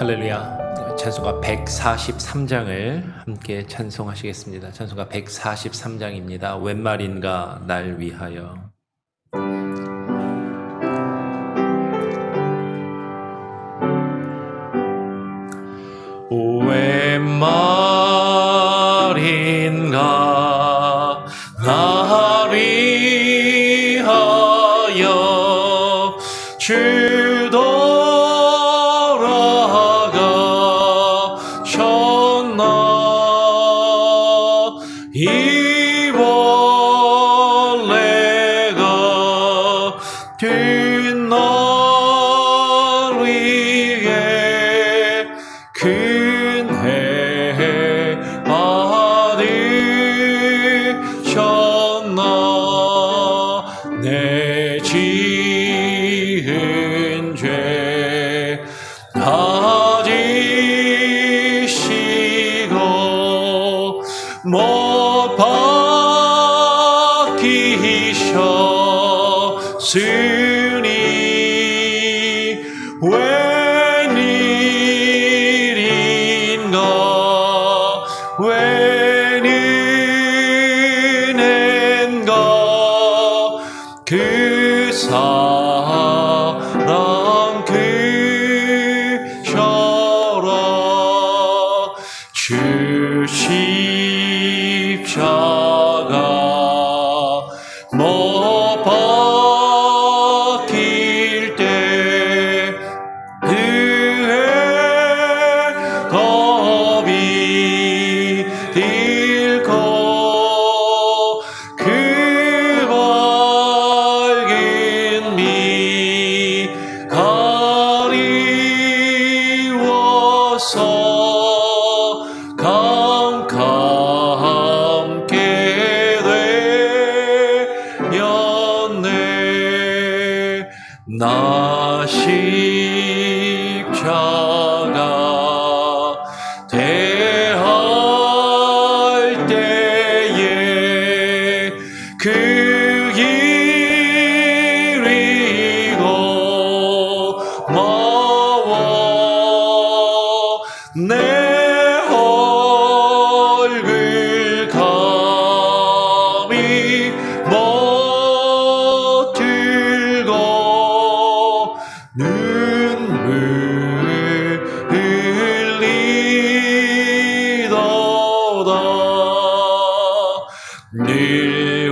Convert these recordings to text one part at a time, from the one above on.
할렐루야. 찬송가 143장을 함께 찬송하시겠습니다. 찬송가 143장입니다. 웬 말인가 날 위하여. 웬 말인가 날 위하여 내 지은 죄 다 지시고 못 박히셨으니 웬일인가 웬은혜인가 그 사랑 그셔라 주 십자가 못 박힐 때 그의 겁이 잃고 그 밝은 미 가리워서 캄캄게 되었네. 나 십자가 대할 때에 그 길이고 마워 내 얼굴 감히 못 들고 눈물 흘리도다 늘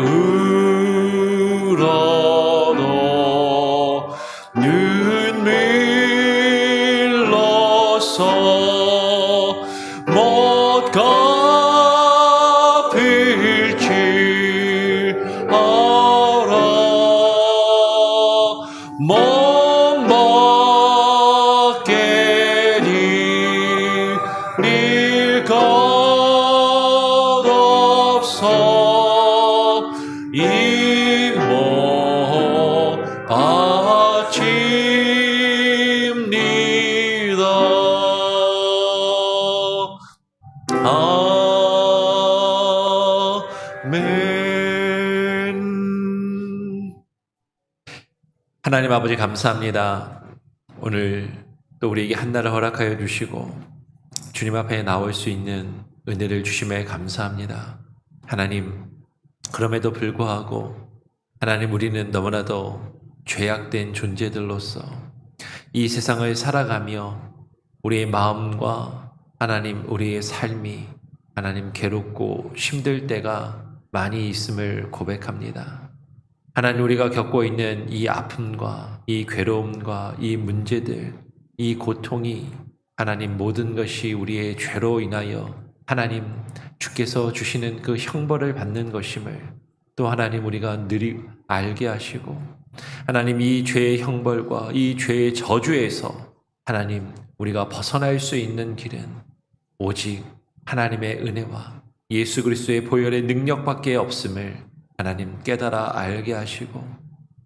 울어도 눈물로서 못 갚을 줄 알아 못 받게 드릴 것 없어 이 못 바칩니다. 아멘. 하나님 아버지 감사합니다. 오늘 또 우리에게 한날을 허락하여 주시고 주님 앞에 나올 수 있는 은혜를 주심에 감사합니다. 하나님, 그럼에도 불구하고 하나님, 우리는 너무나도 죄악된 존재들로서 이 세상을 살아가며 우리의 마음과 하나님, 우리의 삶이 하나님 괴롭고 힘들 때가 많이 있음을 고백합니다. 하나님, 우리가 겪고 있는 이 아픔과 이 괴로움과 이 문제들, 이 고통이 하나님 모든 것이 우리의 죄로 인하여 하나님 주께서 주시는 그 형벌을 받는 것임을 또 하나님 우리가 늘 알게 하시고 하나님 이 죄의 형벌과 이 죄의 저주에서 하나님 우리가 벗어날 수 있는 길은 오직 하나님의 은혜와 예수 그리스도의 보혈의 능력밖에 없음을 하나님 깨달아 알게 하시고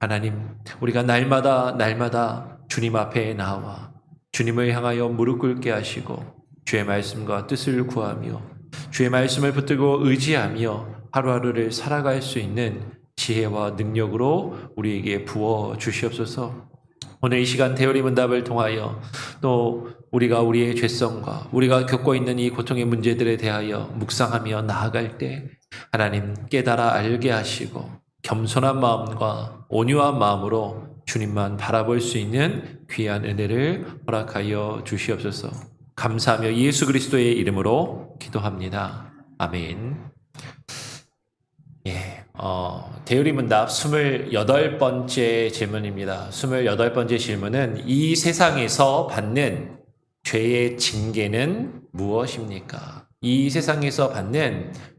하나님 우리가 날마다 주님 앞에 나와 주님을 향하여 무릎 꿇게 하시고 주의 말씀과 뜻을 구하며 주의 말씀을 붙들고 의지하며 하루하루를 살아갈 수 있는 지혜와 능력으로 우리에게 부어 주시옵소서. 오늘 이 시간 대열의 문답을 통하여 또 우리가 우리의 죄성과 우리가 겪고 있는 이 고통의 문제들에 대하여 묵상하며 나아갈 때 하나님 깨달아 알게 하시고 겸손한 마음과 온유한 마음으로 주님만 바라볼 수 있는 귀한 은혜를 허락하여 주시옵소서. 감사하며 예수 그리스도의 이름으로 기도합니다. 아멘. 대열의 문답 28번째 질문입니다. 28번째 질문은 이 세상에서 받는 죄의 징계는 무엇입니까? 이 세상에서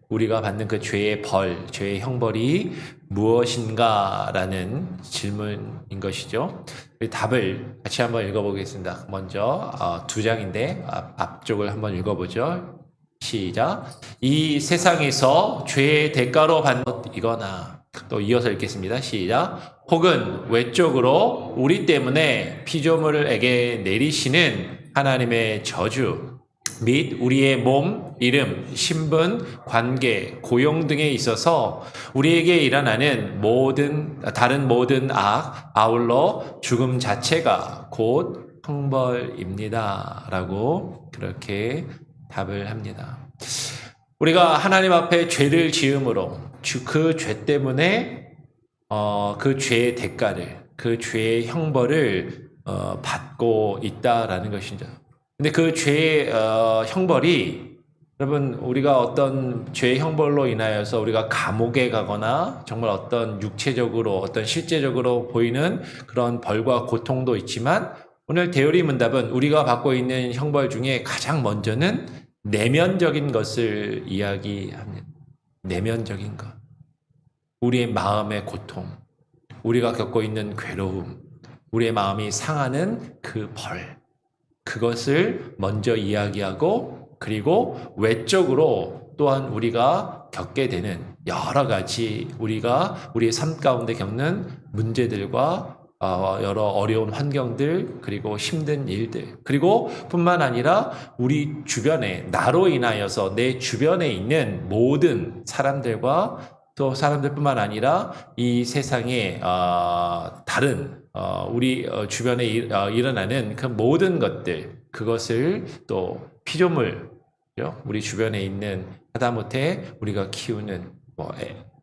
우리가 받는 그 죄의 죄의 형벌이 무엇인가? 라는 질문인 것이죠. 답을 같이 한번 읽어보겠습니다. 먼저 2장인데 앞쪽을 한번 읽어보죠. 시작. 이 세상에서 죄의 대가로 받는 이거나 또 이어서 읽겠습니다. 시작. 혹은 외적으로 우리 때문에 피조물에게 내리시는 하나님의 저주 및 우리의 몸, 이름, 신분, 관계, 고용 등에 있어서 우리에게 일어나는 다른 모든 아울러 죽음 자체가 곧 형벌입니다. 라고 그렇게 답을 합니다. 우리가 하나님 앞에 죄를 지음으로 그 죄 때문에 그 죄의 대가를, 그 죄의 형벌을 받고 있다라는 것이죠. 근데 그 죄의 형벌이 여러분 우리가 어떤 죄의 형벌로 인하여서 우리가 감옥에 가거나 정말 어떤 육체적으로 어떤 실제적으로 보이는 그런 벌과 고통도 있지만 오늘 대열의 문답은 우리가 받고 있는 형벌 중에 가장 먼저는 내면적인 것을 이야기합니다. 내면적인 것. 우리의 마음의 고통, 우리가 겪고 있는 괴로움, 우리의 마음이 상하는 그 벌. 그것을 먼저 이야기하고 그리고 외적으로 또한 우리가 겪게 되는 여러 가지 우리의 삶 가운데 겪는 문제들과 여러 어려운 환경들 그리고 힘든 일들 그리고 뿐만 아니라 우리 주변에 나로 인하여서 내 주변에 있는 모든 사람들과 또 사람들뿐만 아니라 이 세상에 다른 우리 주변에 일어나는 그 모든 것들 그것을 또 피조물 우리 주변에 있는 하다못해 우리가 키우는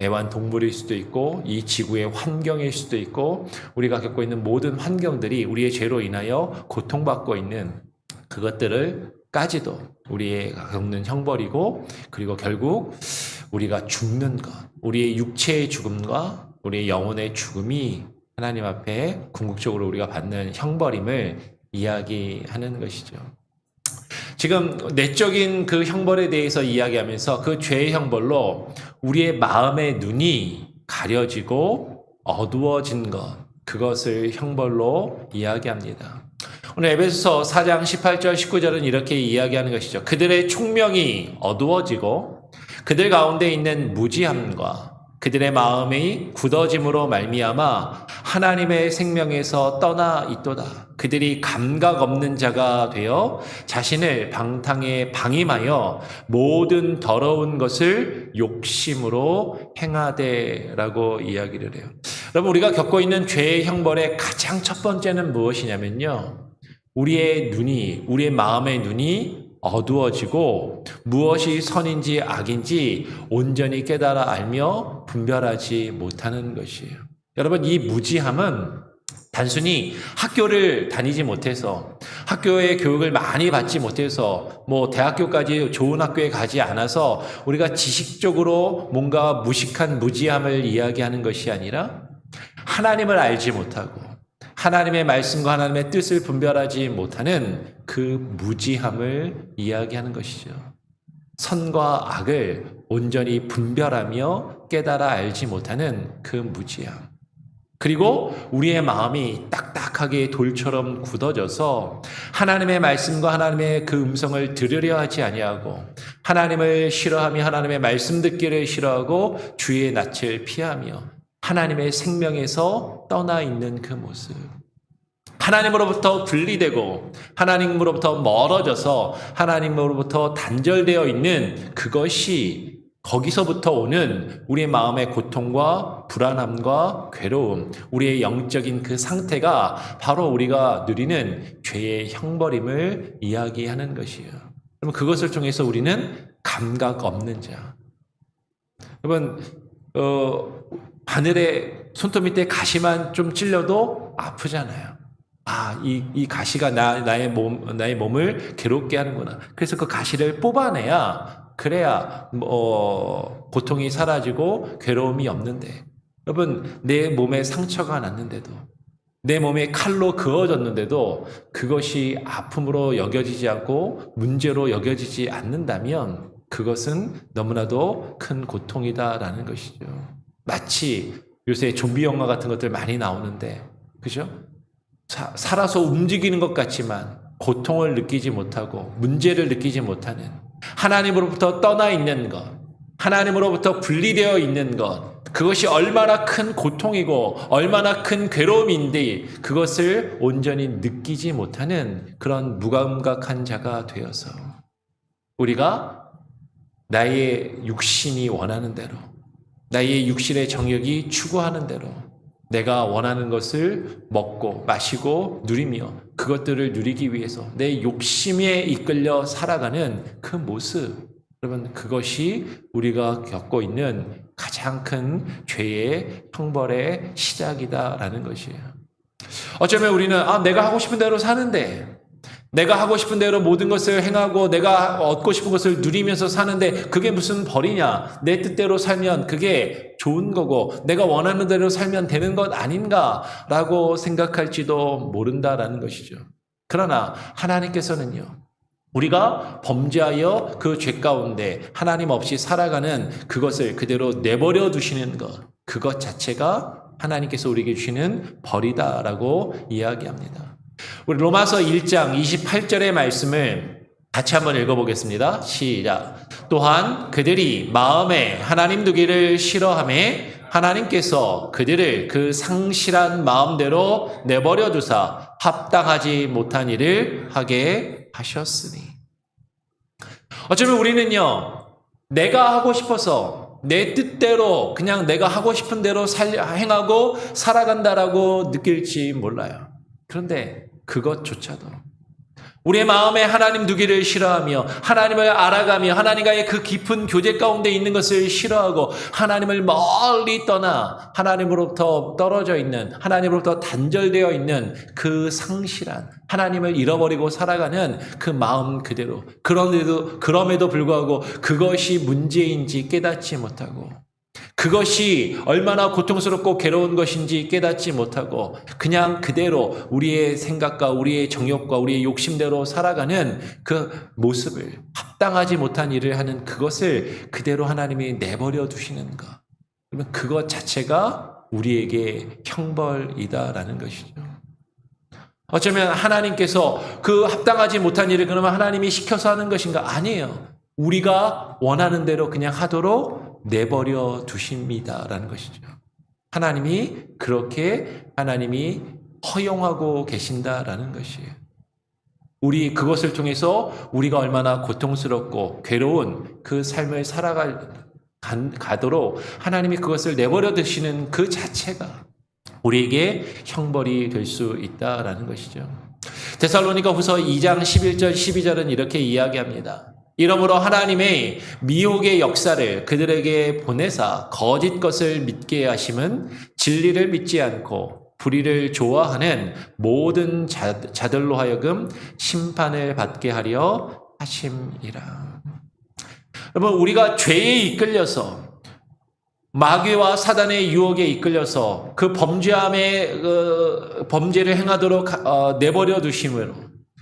애완동물일 수도 있고 이 지구의 환경일 수도 있고 우리가 겪고 있는 모든 환경들이 우리의 죄로 인하여 고통받고 있는 그것들을까지도 우리가 겪는 형벌이고 그리고 결국 우리가 죽는 것, 우리의 육체의 죽음과 우리의 영혼의 죽음이 하나님 앞에 궁극적으로 우리가 받는 형벌임을 이야기하는 것이죠. 지금 내적인 그 형벌에 대해서 이야기하면서 그 죄의 형벌로 우리의 마음의 눈이 가려지고 어두워진 것, 그것을 형벌로 이야기합니다. 오늘 에베소서 4장 18절 19절은 이렇게 이야기하는 것이죠. 그들의 총명이 어두워지고 그들 가운데 있는 무지함과 그들의 마음이 굳어짐으로 말미암아 하나님의 생명에서 떠나 있도다. 그들이 감각 없는 자가 되어 자신을 방탕에 방임하여 모든 더러운 것을 욕심으로 행하되라고 이야기를 해요. 여러분 우리가 겪고 있는 죄의 형벌의 가장 첫 번째는 무엇이냐면요. 우리의 마음의 눈이 어두워지고 무엇이 선인지 악인지 온전히 깨달아 알며 분별하지 못하는 것이에요. 여러분 이 무지함은 단순히 학교를 다니지 못해서 학교의 교육을 많이 받지 못해서 대학교까지 좋은 학교에 가지 않아서 우리가 지식적으로 뭔가 무식한 무지함을 이야기하는 것이 아니라 하나님을 알지 못하고 하나님의 말씀과 하나님의 뜻을 분별하지 못하는 그 무지함을 이야기하는 것이죠. 선과 악을 온전히 분별하며 깨달아 알지 못하는 그 무지함. 그리고 우리의 마음이 딱딱하게 돌처럼 굳어져서 하나님의 말씀과 하나님의 그 음성을 들으려 하지 아니하고 하나님을 싫어하며 하나님의 말씀 듣기를 싫어하고 주의 낯을 피하며 하나님의 생명에서 떠나 있는 그 모습. 하나님으로부터 분리되고 하나님으로부터 멀어져서 하나님으로부터 단절되어 있는 그것이 거기서부터 오는 우리의 마음의 고통과 불안함과 괴로움, 우리의 영적인 그 상태가 바로 우리가 누리는 죄의 형벌임을 이야기하는 것이에요. 그러면 그것을 통해서 우리는 감각 없는 자. 여러분, 바늘에 손톱 밑에 가시만 좀 찔려도 아프잖아요. 이 가시가 나의 몸을 괴롭게 하는구나. 그래서 그 가시를 그래야 고통이 사라지고 괴로움이 없는데, 여러분, 내 몸에 상처가 났는데도, 내 몸에 칼로 그어졌는데도 그것이 아픔으로 여겨지지 않고 문제로 여겨지지 않는다면 그것은 너무나도 큰 고통이다라는 것이죠. 마치 요새 좀비 영화 같은 것들 많이 나오는데, 그죠? 살아서 움직이는 것 같지만 고통을 느끼지 못하고 문제를 느끼지 못하는, 하나님으로부터 떠나 있는 것, 하나님으로부터 분리되어 있는 것, 그것이 얼마나 큰 고통이고 얼마나 큰 괴로움인데 그것을 온전히 느끼지 못하는 그런 무감각한 자가 되어서 우리가 나의 육신이 원하는 대로, 나의 육신의 정욕이 추구하는 대로 내가 원하는 것을 먹고 마시고 누리며 그것들을 누리기 위해서 내 욕심에 이끌려 살아가는 그 모습, 여러분, 그것이 우리가 겪고 있는 가장 큰 죄의 형벌의 시작이다라는 것이에요. 어쩌면 우리는 내가 하고 싶은 대로 사는데, 내가 하고 싶은 대로 모든 것을 행하고 내가 얻고 싶은 것을 누리면서 사는데 그게 무슨 벌이냐? 내 뜻대로 살면 그게 좋은 거고 내가 원하는 대로 살면 되는 것 아닌가라고 생각할지도 모른다라는 것이죠. 그러나 하나님께서는요, 우리가 범죄하여 그 죄 가운데 하나님 없이 살아가는 그것을 그대로 내버려 두시는 것, 그것 자체가 하나님께서 우리에게 주시는 벌이다라고 이야기합니다. 우리 로마서 1장 28절의 말씀을 같이 한번 읽어보겠습니다. 시작. 또한 그들이 마음에 하나님 두기를 싫어하매 하나님께서 그들을 그 상실한 마음대로 내버려 두사 합당하지 못한 일을 하게 하셨으니. 어쩌면 우리는요, 내가 하고 싶어서 내 뜻대로 그냥 내가 하고 싶은 대로 행하고 살아간다라고 느낄지 몰라요. 그런데 그것조차도 우리의 마음에 하나님 두기를 싫어하며 하나님을 알아가며 하나님과의 그 깊은 교제 가운데 있는 것을 싫어하고 하나님을 멀리 떠나 하나님으로부터 떨어져 있는, 하나님으로부터 단절되어 있는 그 상실한, 하나님을 잃어버리고 살아가는 그 마음 그대로, 그럼에도 불구하고 그것이 문제인지 깨닫지 못하고 그것이 얼마나 고통스럽고 괴로운 것인지 깨닫지 못하고 그냥 그대로 우리의 생각과 우리의 정욕과 우리의 욕심대로 살아가는 그 모습을, 합당하지 못한 일을 하는 그것을 그대로 하나님이 내버려 두시는 것, 그러면 그것 자체가 우리에게 형벌이다라는 것이죠. 어쩌면 하나님께서 그 합당하지 못한 일을 그러면 하나님이 시켜서 하는 것인가? 아니에요. 우리가 원하는 대로 그냥 하도록 내버려 두십니다라는 것이죠. 하나님이 그렇게 하나님이 허용하고 계신다라는 것이에요. 우리 그것을 통해서 우리가 얼마나 고통스럽고 괴로운 그 삶을 살아가도록 하나님이 그것을 내버려 두시는 그 자체가 우리에게 형벌이 될 수 있다라는 것이죠. 데살로니가 후서 2장 11절 12절은 이렇게 이야기합니다. 이러므로 하나님의 미혹의 역사를 그들에게 보내사 거짓 것을 믿게 하심은 진리를 믿지 않고 불의를 좋아하는 모든 자들로 하여금 심판을 받게 하려 하심이라. 여러분, 우리가 죄에 이끌려서 마귀와 사단의 유혹에 이끌려서 그 범죄를 행하도록 내버려 두심으로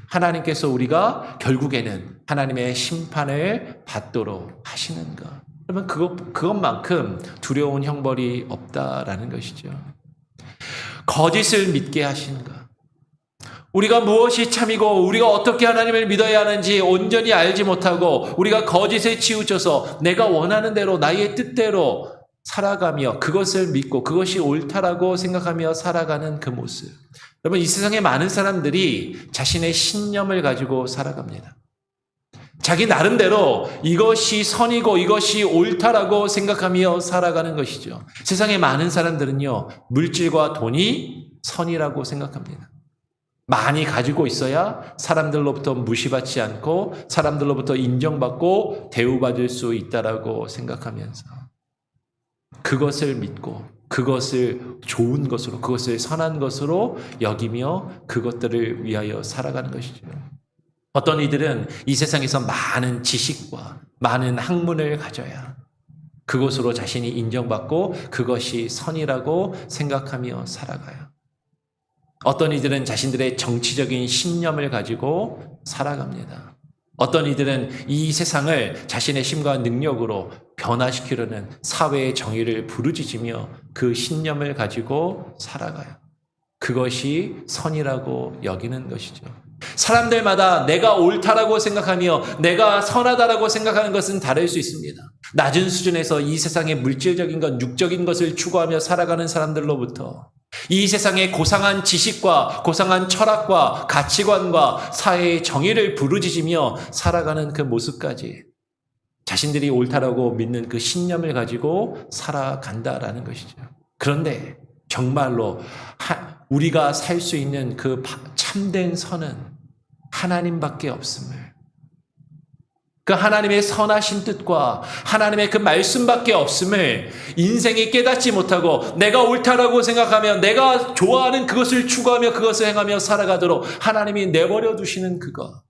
하나님께서 우리가 결국에는 하나님의 심판을 받도록 하시는 것. 그러면 그것만큼 두려운 형벌이 없다라는 것이죠. 거짓을 믿게 하시는 것. 우리가 무엇이 참이고 우리가 어떻게 하나님을 믿어야 하는지 온전히 알지 못하고 우리가 거짓에 치우쳐서 내가 원하는 대로 나의 뜻대로 살아가며 그것을 믿고 그것이 옳다라고 생각하며 살아가는 그 모습. 여러분, 이 세상에 많은 사람들이 자신의 신념을 가지고 살아갑니다. 자기 나름대로 이것이 선이고 이것이 옳다라고 생각하며 살아가는 것이죠. 세상에 많은 사람들은요, 물질과 돈이 선이라고 생각합니다. 많이 가지고 있어야 사람들로부터 무시받지 않고 사람들로부터 인정받고 대우받을 수 있다라고 생각하면서 그것을 믿고 그것을 좋은 것으로, 그것을 선한 것으로 여기며 그것들을 위하여 살아가는 것이죠. 어떤 이들은 이 세상에서 많은 지식과 많은 학문을 가져야 그것으로 자신이 인정받고 그것이 선이라고 생각하며 살아가요. 어떤 이들은 자신들의 정치적인 신념을 가지고 살아갑니다. 어떤 이들은 이 세상을 자신의 힘과 능력으로 변화시키려는 사회의 정의를 부르짖으며 그 신념을 가지고 살아가요. 그것이 선이라고 여기는 것이죠. 사람들마다 내가 옳다라고 생각하며 내가 선하다라고 생각하는 것은 다를 수 있습니다. 낮은 수준에서 이 세상의 물질적인 것, 육적인 것을 추구하며 살아가는 사람들로부터 이 세상의 고상한 지식과 고상한 철학과 가치관과 사회의 정의를 부르짖으며 살아가는 그 모습까지 자신들이 옳다라고 믿는 그 신념을 가지고 살아간다라는 것이죠. 그런데 정말로 우리가 살 수 있는 그 참된 선은 하나님밖에 없음을, 그 하나님의 선하신 뜻과 하나님의 그 말씀밖에 없음을 인생이 깨닫지 못하고 내가 옳다라고 생각하며 내가 좋아하는 그것을 추구하며 그것을 행하며 살아가도록 하나님이 내버려 두시는 그것,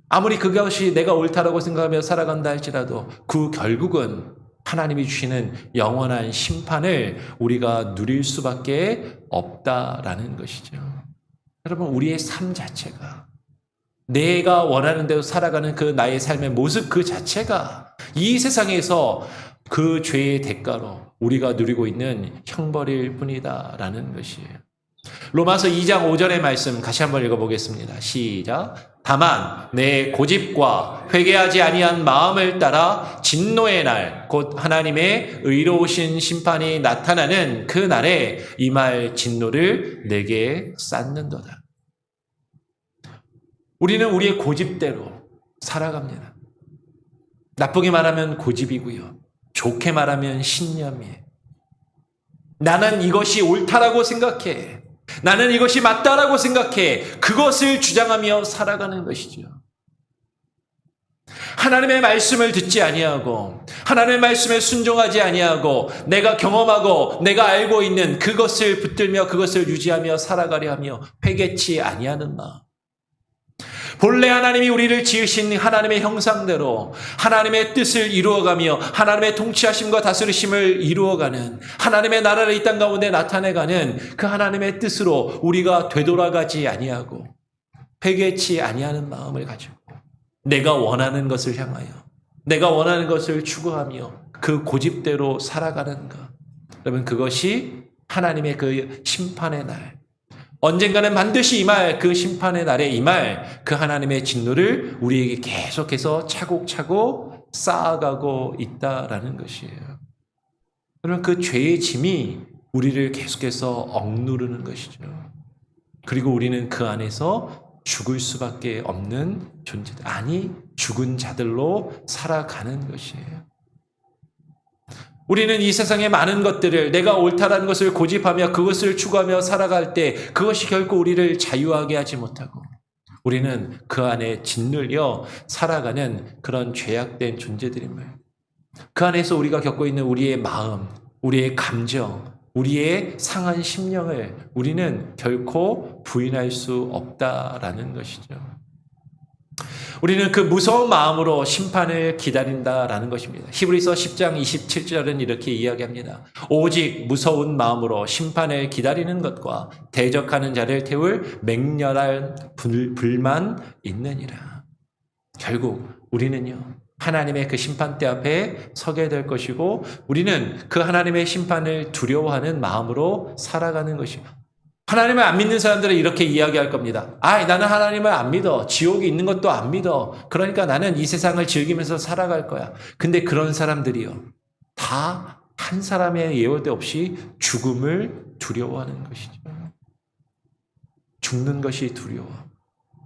아무리 그것이 내가 옳다라고 생각하며 살아간다 할지라도 그 결국은 하나님이 주시는 영원한 심판을 우리가 누릴 수밖에 없다라는 것이죠. 여러분, 우리의 삶 자체가, 내가 원하는 대로 살아가는 그 나의 삶의 모습 그 자체가 이 세상에서 그 죄의 대가로 우리가 누리고 있는 형벌일 뿐이다라는 것이에요. 로마서 2장 5절의 말씀 같이 한번 읽어보겠습니다. 시작. 다만 내 고집과 회개하지 아니한 마음을 따라 진노의 날, 곧 하나님의 의로우신 심판이 나타나는 그 날에 임할 진노를 내게 쌓는도다. 우리는 우리의 고집대로 살아갑니다. 나쁘게 말하면 고집이고요. 좋게 말하면 신념이에요. 나는 이것이 옳다라고 생각해. 나는 이것이 맞다라고 생각해. 그것을 주장하며 살아가는 것이죠. 하나님의 말씀을 듣지 아니하고 하나님의 말씀에 순종하지 아니하고 내가 경험하고 내가 알고 있는 그것을 붙들며 그것을 유지하며 살아가려 하며 회개치 아니하는 마음. 본래 하나님이 우리를 지으신 하나님의 형상대로 하나님의 뜻을 이루어가며 하나님의 통치하심과 다스리심을 이루어가는 하나님의 나라를 이 땅 가운데 나타내가는 그 하나님의 뜻으로 우리가 되돌아가지 아니하고 회개치 아니하는 마음을 가지고 내가 원하는 것을 향하여 내가 원하는 것을 추구하며 그 고집대로 살아가는 것. 여러분, 그것이 하나님의 그 심판의 날, 언젠가는 반드시 임할 그 심판의 날에 임할 그 하나님의 진노를 우리에게 계속해서 차곡차곡 쌓아가고 있다라는 것이에요. 여러분, 그 죄의 짐이 우리를 계속해서 억누르는 것이죠. 그리고 우리는 그 안에서 죽을 수밖에 없는 존재들, 아니 죽은 자들로 살아가는 것이에요. 우리는 이 세상의 많은 것들을 내가 옳다라는 것을 고집하며 그것을 추구하며 살아갈 때 그것이 결코 우리를 자유하게 하지 못하고 우리는 그 안에 짓눌려 살아가는 그런 죄악된 존재들임을, 그 안에서 우리가 겪고 있는 우리의 마음, 우리의 감정, 우리의 상한 심령을 우리는 결코 부인할 수 없다라는 것이죠. 우리는 그 무서운 마음으로 심판을 기다린다라는 것입니다. 히브리서 10장 27절은 이렇게 이야기합니다. 오직 무서운 마음으로 심판을 기다리는 것과 대적하는 자를 태울 맹렬한 불만 있느니라. 결국 우리는요, 하나님의 그 심판대 앞에 서게 될 것이고 우리는 그 하나님의 심판을 두려워하는 마음으로 살아가는 것입니다. 하나님을 안 믿는 사람들은 이렇게 이야기할 겁니다. 나는 하나님을 안 믿어. 지옥이 있는 것도 안 믿어. 그러니까 나는 이 세상을 즐기면서 살아갈 거야. 근데 그런 사람들이요, 다 한 사람의 예외도 없이 죽음을 두려워하는 것이죠. 죽는 것이 두려워.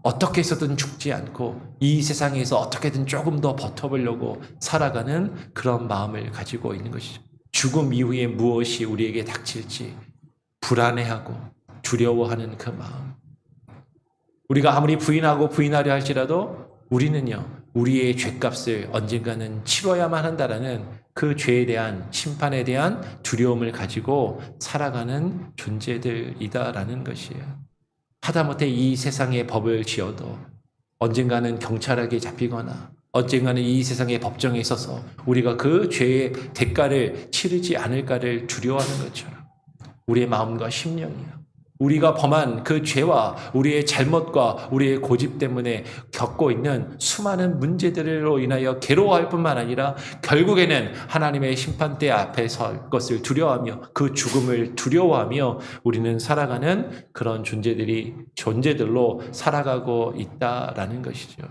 어떻게 해서든 죽지 않고 이 세상에서 어떻게든 조금 더 버텨보려고 살아가는 그런 마음을 가지고 있는 것이죠. 죽음 이후에 무엇이 우리에게 닥칠지 불안해하고 두려워하는 그 마음. 우리가 아무리 부인하고 부인하려 할지라도 우리는요, 우리의 죄값을 언젠가는 치러야만 한다라는 그 죄에 대한 심판에 대한 두려움을 가지고 살아가는 존재들이다라는 것이에요. 하다못해 이 세상의 법을 지어도 언젠가는 경찰에게 잡히거나 언젠가는 이 세상의 법정에 있어서 우리가 그 죄의 대가를 치르지 않을까를 두려워하는 것처럼 우리의 마음과 심령이요, 우리가 범한 그 죄와 우리의 잘못과 우리의 고집 때문에 겪고 있는 수많은 문제들로 인하여 괴로워할 뿐만 아니라 결국에는 하나님의 심판대 앞에 설 것을 두려워하며 그 죽음을 두려워하며 우리는 살아가는 그런 존재들로 살아가고 있다라는 것이죠.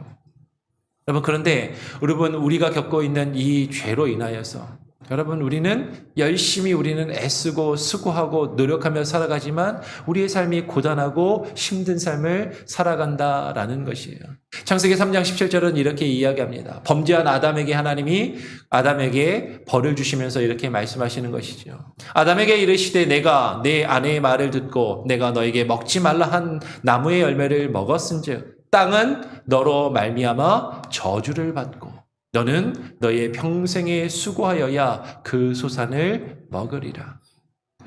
여러분, 그런데 여러분, 우리가 겪고 있는 이 죄로 인하여서 여러분, 우리는 애쓰고 수고하고 노력하며 살아가지만 우리의 삶이 고단하고 힘든 삶을 살아간다라는 것이에요. 창세기 3장 17절은 이렇게 이야기합니다. 범죄한 아담에게 하나님이 아담에게 벌을 주시면서 이렇게 말씀하시는 것이죠. 아담에게 이르시되 내가 내 아내의 말을 듣고 내가 너에게 먹지 말라 한 나무의 열매를 먹었은즉 땅은 너로 말미암아 저주를 받고 너는 너의 평생에 수고하여야 그 소산을 먹으리라.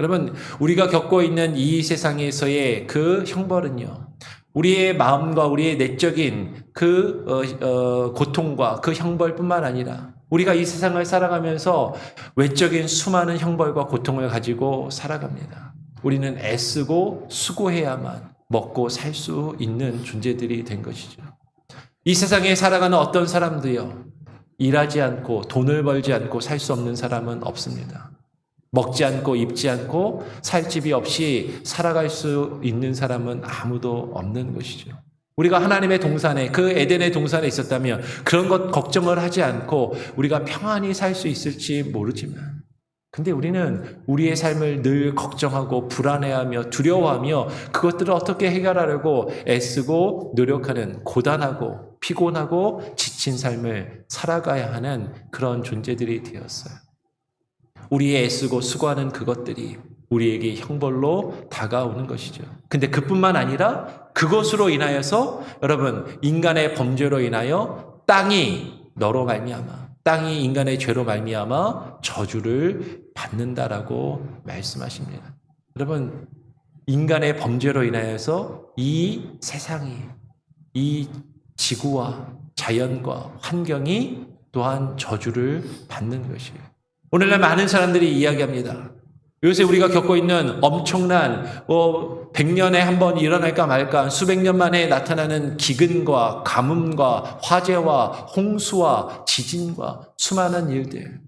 여러분, 우리가 겪고 있는 이 세상에서의 그 형벌은요, 우리의 마음과 우리의 내적인 그 고통과 그 형벌뿐만 아니라 우리가 이 세상을 살아가면서 외적인 수많은 형벌과 고통을 가지고 살아갑니다. 우리는 애쓰고 수고해야만 먹고 살 수 있는 존재들이 된 것이죠. 이 세상에 살아가는 어떤 사람도요, 일하지 않고 돈을 벌지 않고 살 수 없는 사람은 없습니다. 먹지 않고 입지 않고 살 집이 없이 살아갈 수 있는 사람은 아무도 없는 것이죠. 우리가 하나님의 동산에, 그 에덴의 동산에 있었다면 그런 것 걱정을 하지 않고 우리가 평안히 살 수 있을지 모르지만, 근데 우리는 우리의 삶을 늘 걱정하고 불안해하며 두려워하며 그것들을 어떻게 해결하려고 애쓰고 노력하는 고단하고 피곤하고 지친 삶을 살아가야 하는 그런 존재들이 되었어요. 우리의 애쓰고 수고하는 그것들이 우리에게 형벌로 다가오는 것이죠. 근데 그뿐만 아니라 그것으로 인하여서 여러분, 인간의 범죄로 인하여 땅이 너로 말미암아, 땅이 인간의 죄로 말미암아 저주를 받는다라고 말씀하십니다. 여러분, 인간의 범죄로 인하여서 이 세상이, 이 지구와 자연과 환경이 또한 저주를 받는 것이에요. 오늘날 많은 사람들이 이야기합니다. 요새 우리가 겪고 있는 엄청난 100년에 한 번 일어날까 말까 수백 년 만에 나타나는 기근과 가뭄과 화재와 홍수와 지진과 수많은 일들,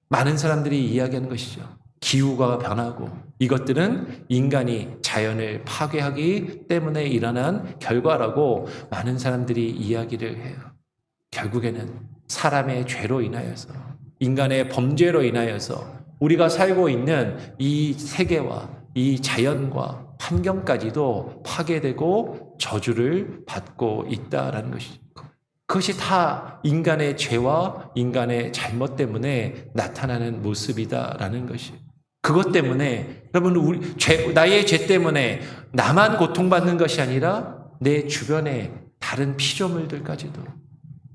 많은 사람들이 이야기하는 것이죠. 기후가 변하고 이것들은 인간이 자연을 파괴하기 때문에 일어난 결과라고 많은 사람들이 이야기를 해요. 결국에는 사람의 죄로 인하여서, 인간의 범죄로 인하여서 우리가 살고 있는 이 세계와 이 자연과 환경까지도 파괴되고 저주를 받고 있다라는 것이죠. 그것이 다 인간의 죄와 인간의 잘못 때문에 나타나는 모습이다라는 것이에요. 그것 때문에 여러분, 나의 죄 때문에 나만 고통받는 것이 아니라 내 주변의 다른 피조물들까지도,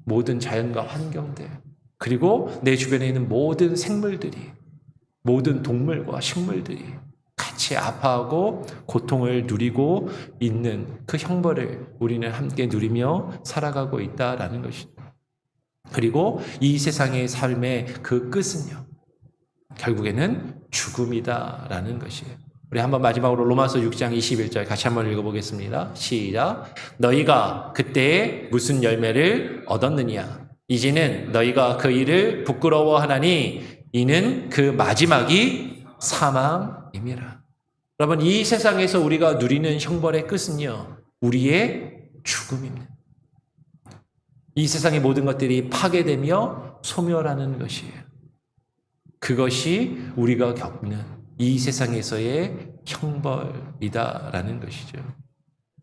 모든 자연과 환경들, 그리고 내 주변에 있는 모든 생물들이, 모든 동물과 식물들이 같이 아파하고 고통을 누리고 있는 그 형벌을 우리는 함께 누리며 살아가고 있다라는 것이죠. 그리고 이 세상의 삶의 그 끝은요, 결국에는 죽음이다라는 것이에요. 우리 한번 마지막으로 로마서 6장 21절 같이 한번 읽어보겠습니다. 시작. 너희가 그때에 무슨 열매를 얻었느냐? 이제는 너희가 그 일을 부끄러워하나니 이는 그 마지막이 사망임이라. 여러분, 이 세상에서 우리가 누리는 형벌의 끝은요, 우리의 죽음입니다. 이 세상의 모든 것들이 파괴되며 소멸하는 것이에요. 그것이 우리가 겪는 이 세상에서의 형벌이다라는 것이죠.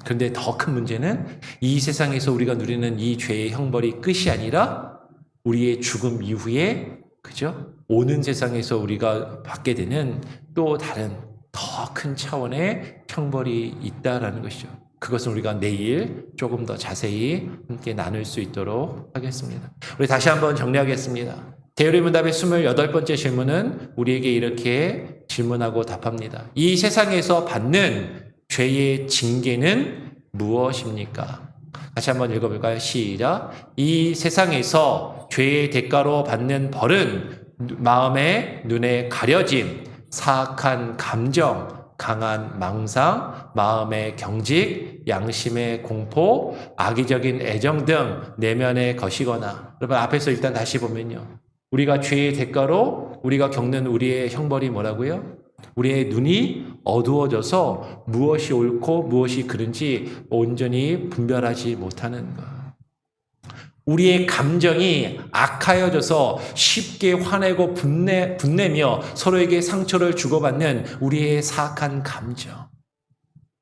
그런데 더 큰 문제는 이 세상에서 우리가 누리는 이 죄의 형벌이 끝이 아니라 우리의 죽음 이후에, 그죠? 오는 세상에서 우리가 받게 되는 또 다른 더 큰 차원의 형벌이 있다라는 것이죠. 그것은 우리가 내일 조금 더 자세히 함께 나눌 수 있도록 하겠습니다. 우리 다시 한번 정리하겠습니다. 대열의 문답의 28번째 질문은 우리에게 이렇게 질문하고 답합니다. 이 세상에서 받는 죄의 징계는 무엇입니까? 다시 한번 읽어볼까요? 시작. 이 세상에서 죄의 대가로 받는 벌은 마음의 눈에 가려짐, 사악한 감정, 강한 망상, 마음의 경직, 양심의 공포, 악의적인 애정 등 내면의 것이거나. 여러분 앞에서 일단 다시 보면요. 우리가 죄의 대가로 우리가 겪는 우리의 형벌이 뭐라고요? 우리의 눈이 어두워져서 무엇이 옳고 무엇이 그른지 온전히 분별하지 못하는 것. 우리의 감정이 악하여져서 쉽게 화내고 분내며 서로에게 상처를 주고받는 우리의 사악한 감정.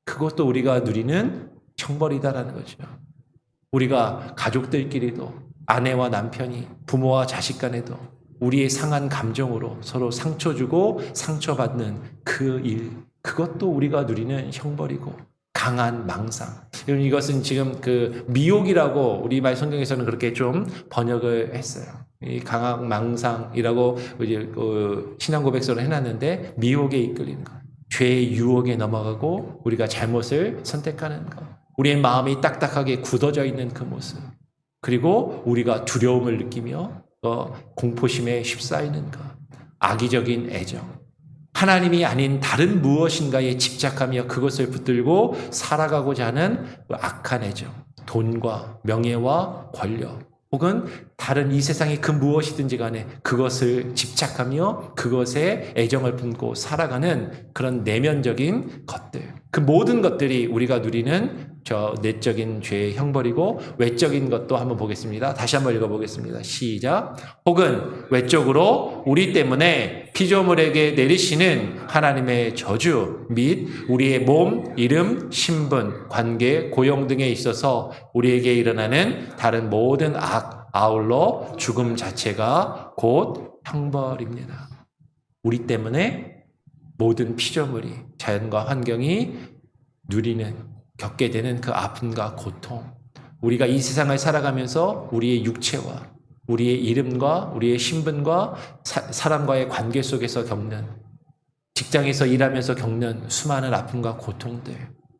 그것도 우리가 누리는 형벌이다라는 거죠. 우리가 가족들끼리도 아내와 남편이 부모와 자식 간에도 우리의 상한 감정으로 서로 상처 주고 상처받는 그 일, 그것도 우리가 누리는 형벌이고 강한 망상. 이것은 지금 그 미혹이라고 우리말 성경에서는 그렇게 좀 번역을 했어요. 이 강한 망상이라고 이제 신앙 고백서를 해놨는데 미혹에 이끌리는 것, 죄의 유혹에 넘어가고 우리가 잘못을 선택하는 것, 우리의 마음이 딱딱하게 굳어져 있는 그 모습, 그리고 우리가 두려움을 느끼며 공포심에 휩싸이는 것, 악의적인 애정, 하나님이 아닌 다른 무엇인가에 집착하며 그것을 붙들고 살아가고자 하는 악한 애정, 돈과 명예와 권력, 혹은 다른 이 세상의 그 무엇이든지 간에 그것을 집착하며 그것에 애정을 품고 살아가는 그런 내면적인 것들, 그 모든 것들이 우리가 누리는 저 내적인 죄의 형벌이고, 외적인 것도 한번 보겠습니다. 다시 한번 읽어보겠습니다. 시작. 혹은 외적으로 우리 때문에 피조물에게 내리시는 하나님의 저주 및 우리의 몸, 이름, 신분, 관계, 고용 등에 있어서 우리에게 일어나는 다른 모든 악, 아울러 죽음 자체가 곧 형벌입니다. 우리 때문에 모든 피조물이, 자연과 환경이 누리는, 겪게 되는 그 아픔과 고통, 우리가 이 세상을 살아가면서 우리의 육체와 우리의 이름과 우리의 신분과 사람과의 관계 속에서 겪는, 직장에서 일하면서 겪는 수많은 아픔과 고통들,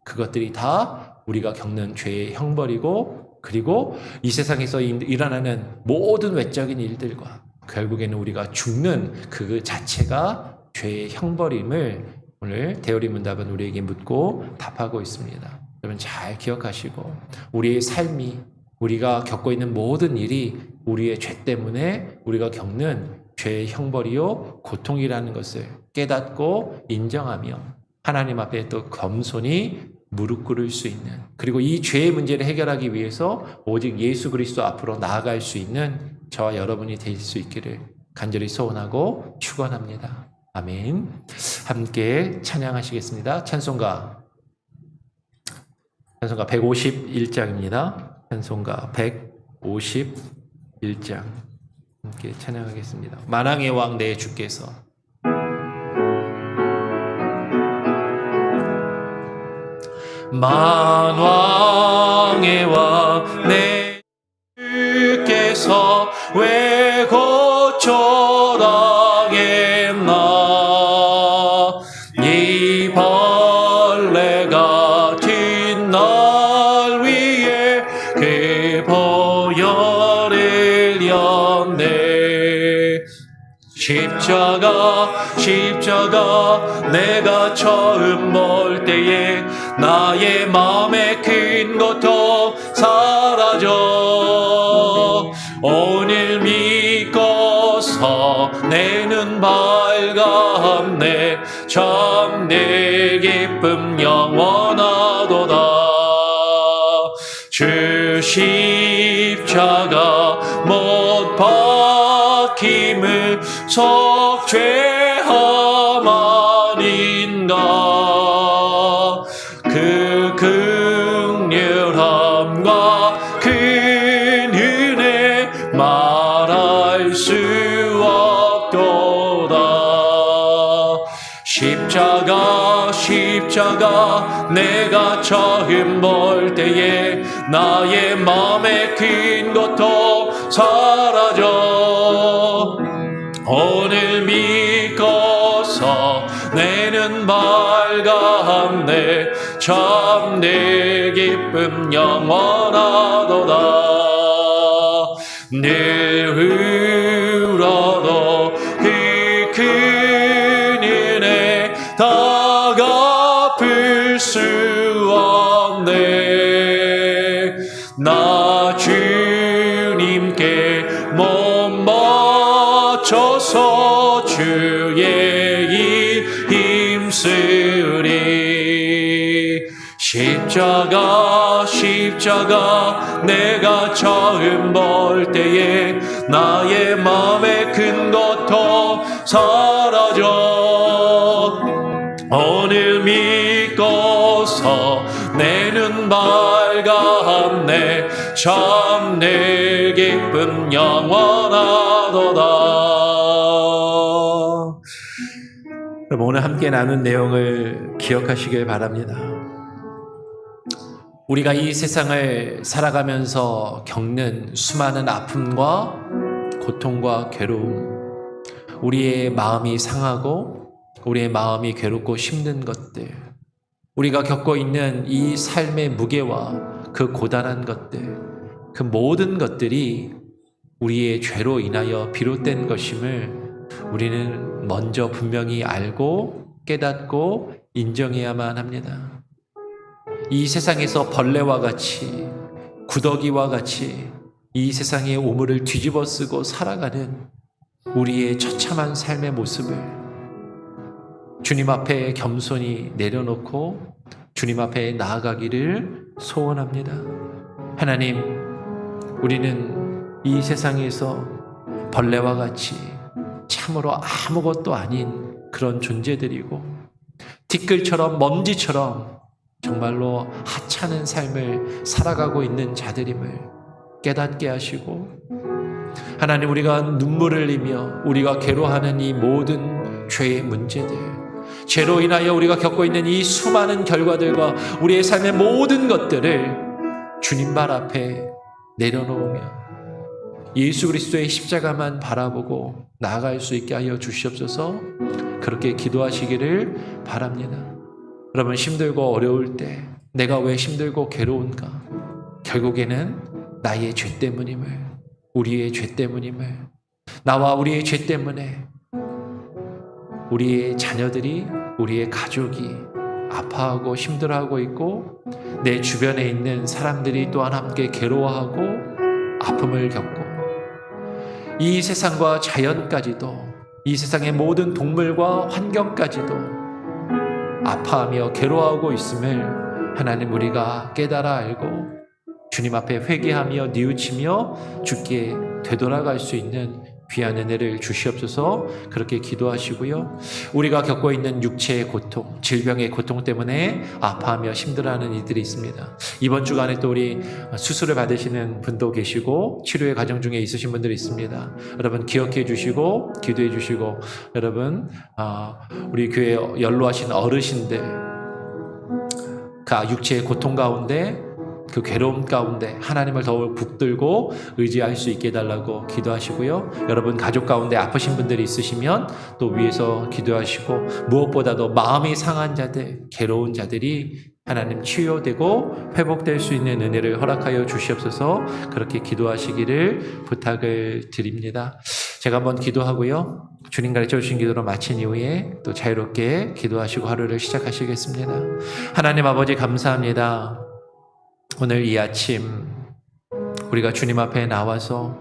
그것들이 다 우리가 겪는 죄의 형벌이고, 그리고 이 세상에서 일어나는 모든 외적인 일들과 결국에는 우리가 죽는 그 자체가 죄의 형벌임을 오늘 대열의 문답은 우리에게 묻고 답하고 있습니다. 여러분 잘 기억하시고, 우리의 삶이, 우리가 겪고 있는 모든 일이 우리의 죄 때문에 우리가 겪는 죄의 형벌이요 고통이라는 것을 깨닫고 인정하며 하나님 앞에 또 겸손히 무릎 꿇을 수 있는, 그리고 이 죄의 문제를 해결하기 위해서 오직 예수 그리스도 앞으로 나아갈 수 있는 저와 여러분이 될 수 있기를 간절히 소원하고 축원합니다. 아멘. 함께 찬양하시겠습니다. 찬송가 151장입니다. 찬송가 151장 함께 찬양하겠습니다. 만왕의 왕 내 주께서. 만왕의 왕 내 주께서 왜 고초당했나. 이 벌레 같은 날 위에 그 보혈을 흘렸네. 십자가 내가 처음 볼 때에 나의 마음의 큰 고통 사라져. 오늘 믿고서 내 눈 밝았네. 참 내 기쁨 영원하도다. 주 십자가 못 박힘을 속죄함 아닌가. 그 십자가 내가 처음 볼 때에 나의 마음의 큰 고통 사라져. 오늘 믿고서 내는 밝았네. 참 내 기쁨 영원하도다. 늘 울어도 그 큰 은혜 다 갚을 수 없네. 나 주님께 몸 바쳐서 주의 일 힘쓰리. 십자가 내가 처음 볼 때에 나의 마음의 큰 고통 사라져. 오늘 믿고서 내 눈 밝았네. 참 내 기쁨 영원하도다. 여러분, 오늘 함께 나눈 내용을 기억하시길 바랍니다. 우리가 이 세상을 살아가면서 겪는 수많은 아픔과 고통과 괴로움, 우리의 마음이 상하고 우리의 마음이 괴롭고 힘든 것들, 우리가 겪고 있는 이 삶의 무게와 그 고단한 것들, 그 모든 것들이 우리의 죄로 인하여 비롯된 것임을 우리는 먼저 분명히 알고 깨닫고 인정해야만 합니다. 이 세상에서 벌레와 같이, 구더기와 같이 이 세상의 오물을 뒤집어 쓰고 살아가는 우리의 처참한 삶의 모습을 주님 앞에 겸손히 내려놓고 주님 앞에 나아가기를 소원합니다. 하나님, 우리는 이 세상에서 벌레와 같이 참으로 아무것도 아닌 그런 존재들이고, 티끌처럼 먼지처럼 정말로 하찮은 삶을 살아가고 있는 자들임을 깨닫게 하시고, 하나님, 우리가 눈물을 흘리며 우리가 괴로워하는 이 모든 죄의 문제들, 죄로 인하여 우리가 겪고 있는 이 수많은 결과들과 우리의 삶의 모든 것들을 주님 발 앞에 내려놓으며 예수 그리스도의 십자가만 바라보고 나아갈 수 있게 하여 주시옵소서. 그렇게 기도하시기를 바랍니다. 여러분, 힘들고 어려울 때 내가 왜 힘들고 괴로운가? 결국에는 나의 죄 때문임을, 우리의 죄 때문임을, 나와 우리의 죄 때문에 우리의 자녀들이, 우리의 가족이 아파하고 힘들어하고 있고, 내 주변에 있는 사람들이 또한 함께 괴로워하고 아픔을 겪고, 이 세상과 자연까지도, 이 세상의 모든 동물과 환경까지도 아파하며 괴로워하고 있음을 하나님 우리가 깨달아 알고 주님 앞에 회개하며 뉘우치며 주께 되돌아갈 수 있는 귀한 은혜를 주시옵소서. 그렇게 기도하시고요. 우리가 겪고 있는 육체의 고통, 질병의 고통 때문에 아파하며 힘들어하는 이들이 있습니다. 이번 주간에 또 우리 수술을 받으시는 분도 계시고 치료의 과정 중에 있으신 분들이 있습니다. 여러분 기억해 주시고 기도해 주시고, 여러분 우리 교회 연로하신 어르신들, 그 육체의 고통 가운데, 그 괴로움 가운데 하나님을 더욱 붙들고 의지할 수 있게 해달라고 기도하시고요. 여러분 가족 가운데 아프신 분들이 있으시면 또 위에서 기도하시고, 무엇보다도 마음이 상한 자들, 괴로운 자들이 하나님 치유되고 회복될 수 있는 은혜를 허락하여 주시옵소서. 그렇게 기도하시기를 부탁을 드립니다. 제가 한번 기도하고요, 주님 가르쳐 주신 기도로 마친 이후에 또 자유롭게 기도하시고 하루를 시작하시겠습니다. 하나님 아버지, 감사합니다. 오늘 이 아침 우리가 주님 앞에 나와서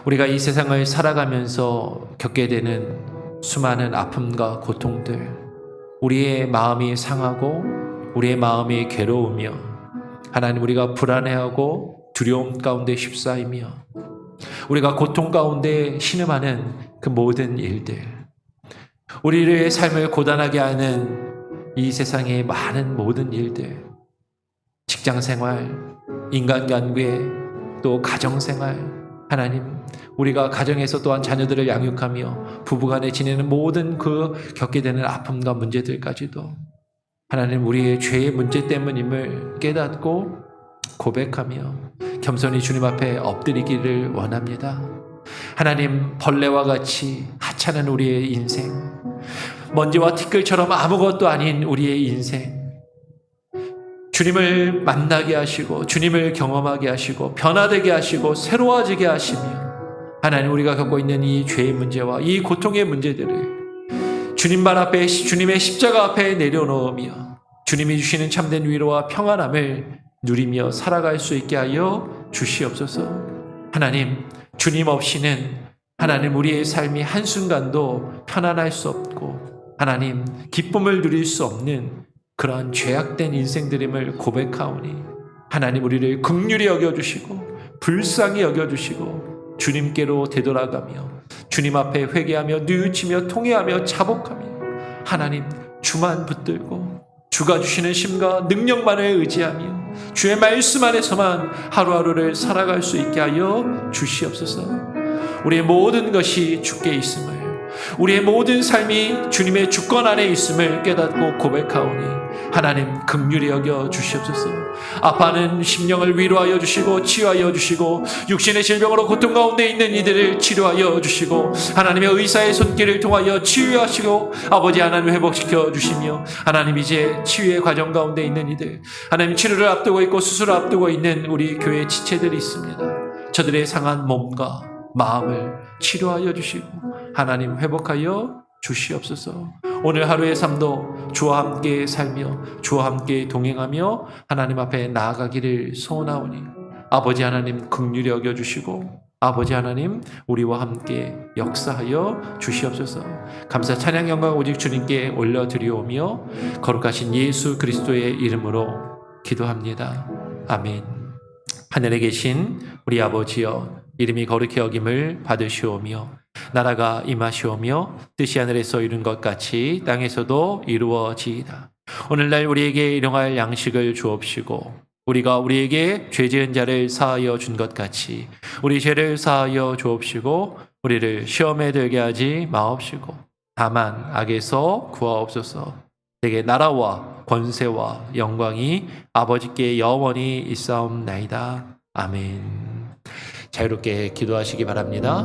우리가 이 세상을 살아가면서 겪게 되는 수많은 아픔과 고통들, 우리의 마음이 상하고 우리의 마음이 괴로우며, 하나님 우리가 불안해하고 두려움 가운데 휩싸이며 우리가 고통 가운데 신음하는 그 모든 일들, 우리의 삶을 고단하게 하는 이 세상의 많은 모든 일들, 직장생활, 인간관계, 또 가정생활, 하나님 우리가 가정에서 또한 자녀들을 양육하며 부부간에 지내는 모든 그 겪게 되는 아픔과 문제들까지도 하나님 우리의 죄의 문제 때문임을 깨닫고 고백하며 겸손히 주님 앞에 엎드리기를 원합니다. 하나님, 벌레와 같이 하찮은 우리의 인생, 먼지와 티끌처럼 아무것도 아닌 우리의 인생, 주님을 만나게 하시고 주님을 경험하게 하시고 변화되게 하시고 새로워지게 하시며, 하나님 우리가 겪고 있는 이 죄의 문제와 이 고통의 문제들을 주님 발 앞에, 주님의 십자가 앞에 내려놓으며 주님이 주시는 참된 위로와 평안함을 누리며 살아갈 수 있게 하여 주시옵소서. 하나님, 주님 없이는 하나님 우리의 삶이 한순간도 편안할 수 없고 하나님 기쁨을 누릴 수 없는 그러한 죄악된 인생들임을 고백하오니, 하나님 우리를 긍휼히 여겨주시고 불쌍히 여겨주시고 주님께로 되돌아가며 주님 앞에 회개하며 뉘우치며 통회하며 자복하며 하나님 주만 붙들고 주가 주시는 힘과 능력만을 의지하며 주의 말씀 안에서만 하루하루를 살아갈 수 있게 하여 주시옵소서. 우리의 모든 것이 주께 있음을, 우리의 모든 삶이 주님의 주권 안에 있음을 깨닫고 고백하오니 하나님 긍휼히 여겨 주시옵소서. 아파하는 심령을 위로하여 주시고 치유하여 주시고 육신의 질병으로 고통 가운데 있는 이들을 치료하여 주시고 하나님의 의사의 손길을 통하여 치유하시고 아버지 하나님 회복시켜 주시며, 하나님 이제 치유의 과정 가운데 있는 이들, 하나님 치료를 앞두고 있고 수술을 앞두고 있는 우리 교회 지체들이 있습니다. 저들의 상한 몸과 마음을 치료하여 주시고 하나님 회복하여 주시옵소서. 오늘 하루의 삶도 주와 함께 살며 주와 함께 동행하며 하나님 앞에 나아가기를 소원하오니 아버지 하나님 긍휼히 여겨주시고 아버지 하나님 우리와 함께 역사하여 주시옵소서. 감사 찬양 영광 오직 주님께 올려드리오며 거룩하신 예수 그리스도의 이름으로 기도합니다. 아멘. 하늘에 계신 우리 아버지여, 이름이 거룩히 여김을 받으시오며 나라가 임하시오며 뜻이 하늘에서 이룬 것 같이 땅에서도 이루어지이다. 오늘날 우리에게 일용할 양식을 주옵시고 우리가 우리에게 죄 지은 자를 사하여 준 것 같이 우리 죄를 사하여 주옵시고 우리를 시험에 들게 하지 마옵시고 다만 악에서 구하옵소서. 내게 나라와 권세와 영광이 아버지께 영원히 있사옵나이다. 아멘. 자유롭게 기도하시기 바랍니다.